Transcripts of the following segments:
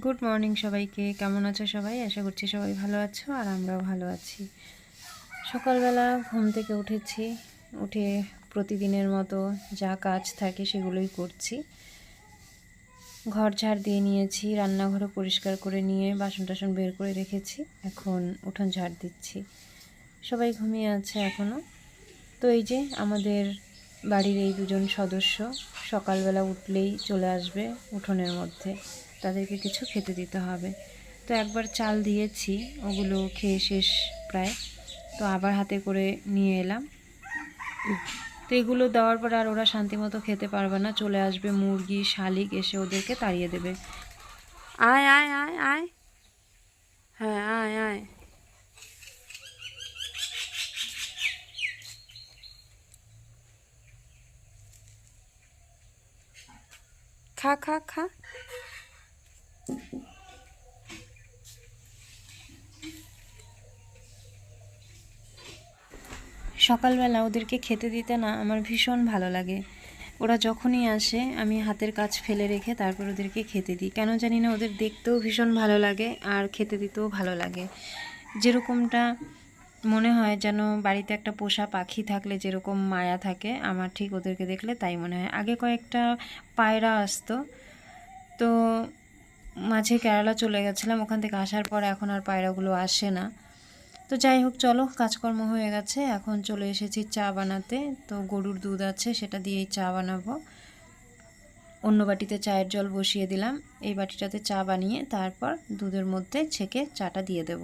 Good morning সবাইকে। কেমন আছো সবাই? আশা করছি সবাই ভালো আছো আর আমরাও ভালো আছি। সকালবেলা ঘুম থেকে উঠেছি, উঠে প্রতিদিনের মতো যা কাজ থাকে সেগুলোই করছি। ঘর ঝাড় দিয়ে নিয়েছি, রান্নাঘরও পরিষ্কার করে নিয়ে বাসন টাসন বের করে রেখেছি। এখন উঠোন ঝাড় দিচ্ছি। সবাই ঘুমিয়ে আছে এখনও। তো এই যে আমাদের বাড়ির এই দুজন সদস্য সকালবেলা উঠলেই চলে আসবে উঠোনের মধ্যে, তাদেরকে কিছু খেতে দিতে হবে। তো একবার চাল দিয়েছি, ওগুলো খেয়ে শেষ প্রায়। তো আবার হাতে করে নিয়ে এলাম। তো এগুলো দেওয়ার পর আর ওরা শান্তিমতো খেতে পারবে না, চলে আসবে মুরগি শালিক, এসে ওদেরকে তাড়িয়ে দেবে। আয় আয় আয় আয়, হ্যাঁ আয় আয়। খা খা খা। সকালবেলা ওদেরকে খেতে দিতে না আমার ভীষণ ভালো লাগে। ওরা যখনই আসে আমি হাতের কাজ ফেলে রেখে তারপর ওদেরকে খেতে দিই। কেন জানি না, ওদের দেখতেও ভীষণ ভালো লাগে আর খেতে দিতেও ভালো লাগে। যেরকমটা মনে হয় যেন বাড়িতে একটা পোষা পাখি থাকলে যেরকম মায়া থাকে, আমার ঠিক ওদেরকে দেখলে তাই মনে হয়। আগে কয়েকটা পায়রা আসতো, তো মাঝে কেরালা চলে গেছিলাম, ওখান থেকে আসার পর এখন আর পায়রাগুলো আসে না। তো যাই হোক, চলো, কাজকর্ম হয়ে গেছে, এখন চলে এসেছি চা বানাতে। তো গরুর দুধ আছে, সেটা দিয়েই চা বানাবো। অন্য বাটিতে চায়ের জল বসিয়ে দিলাম, এই বাটিটাতে চা বানিয়ে তারপর দুধের মধ্যে ছেঁকে চাটা দিয়ে দেব।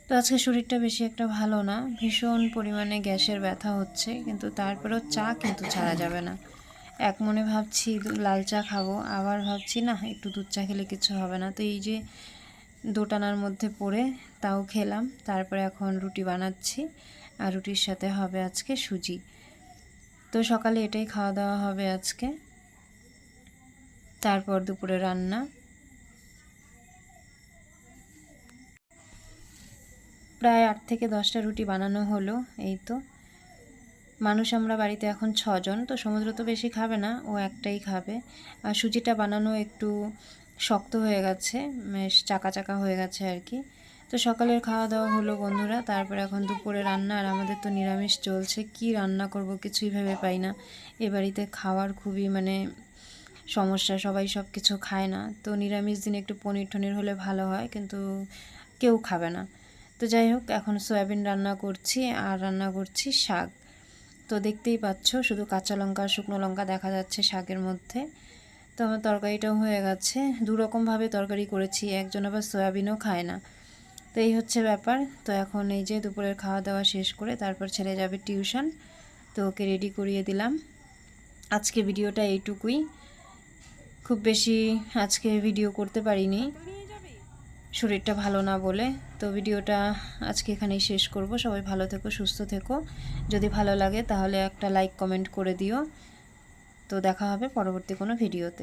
তো আজকে শরীরটা বেশি একটা ভালো না, ভীষণ পরিমাণে গ্যাসের ব্যথা হচ্ছে, কিন্তু তারপরেও চা কিন্তু ছাড়া যাবে না। এক মনে ভাবছি লাল চা খাবো, আবার ভাবছি না, একটু দুধ চা খেলে কিছু হবে না। তো এই যে দোটানার মধ্যে পড়ে তাও খেলাম। তারপরে এখন রুটি বানাচ্ছি, আর রুটির সাথে হবে আজকে সুজি। তো সকালে এটাই খাওয়া দাওয়া হবে আজকে। তারপর দুপুরে রান্না। প্রায় 8 থেকে 10টা রুটি বানানো হলো। এই তো, মানুষ আমরা বাড়িতে এখন 6 জন, তো সমুদ্র তো বেশি খাবে না, ও একটাই খাবে। আর সুজিটা বানানো একটু শক্ত হয়ে গেছে, বেশ চাকা চাকা হয়ে গেছে আর কি। তো সকালের খাওয়া দাওয়া হলো বন্ধুরা। তারপর এখন দুপুরে রান্না, আর আমাদের তো নিরামিষ চলছে, কি রান্না করব কিছুই ভেবে পাই না। এ বাড়িতে খাওয়ার খুবই সমস্যা, সবাই সব কিছু খায় না। তো নিরামিষ দিন একটু পনির টনির হলে ভালো হয়, কিন্তু কেউ খাবে না। তো যাই হোক, এখন সয়াবিন রান্না করছি আর রান্না করছি শাক। তো দেখতেই পাচ্ছ, শুধু কাঁচা লঙ্কা আর শুকনো লঙ্কা দেখা যাচ্ছে শাকের মধ্যে। তো আমার তরকারিটাও হয়ে গেছে। দুরকমভাবে তরকারি করেছি, একজন আবার সয়াবিনও খায় না। তো এই হচ্ছে ব্যাপার। তো এখন এই যে দুপুরের খাওয়া দাওয়া শেষ করে তারপর ছেলে যাবে টিউশন, তো ওকে রেডি করিয়ে দিলাম। আজকে ভিডিওটা এইটুকুই, খুব বেশি আজকে ভিডিও করতে পারিনি, শরীরটা ভালো না বলে। তো ভিডিওটা আজকে এখানেই শেষ করব। সবাই ভালো থেকো, সুস্থ থেকো। যদি ভালো লাগে তাহলে একটা লাইক কমেন্ট করে দিও। তো দেখা হবে পরবর্তী কোনো ভিডিওতে।